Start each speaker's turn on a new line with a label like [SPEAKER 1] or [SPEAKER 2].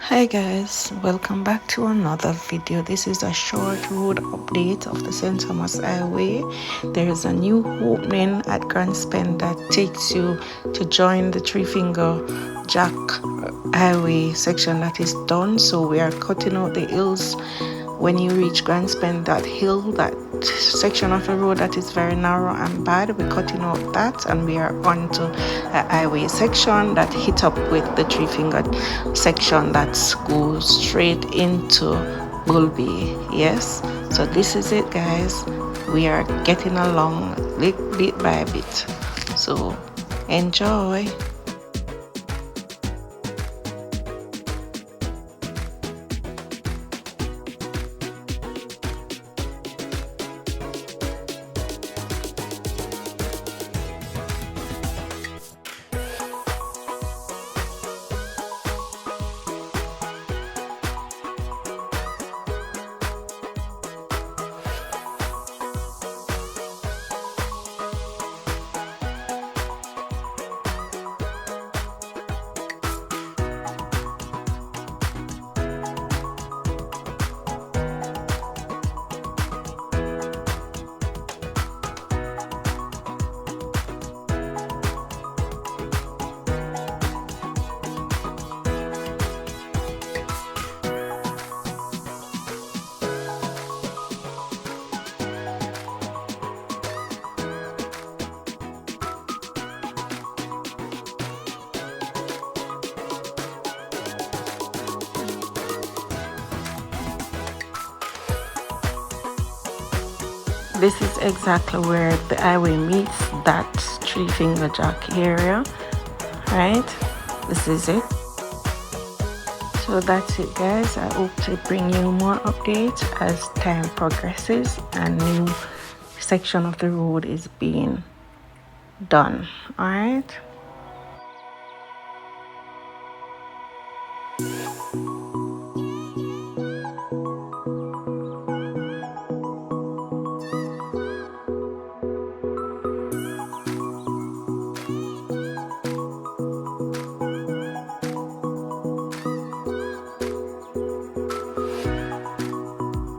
[SPEAKER 1] Hi guys, welcome back to another video. This is a short road update of the St. Thomas Highway. There is a new opening at Grandspend that takes you to join the Three Finger Jack Highway section that is done. So we are cutting out the hills. When you reach Grandspend, that hill, that section of the road that is very narrow and bad, we're cutting out that and we are onto a highway section that hit up with the Three Finger section that goes straight into Gulby. Yes, so this is it guys. We are getting along bit by bit, so enjoy. This is exactly where the highway meets that Three Finger Jack area, right? This is it. So that's it guys. I hope to bring you more updates as time progresses and new section of the road is being done. All right.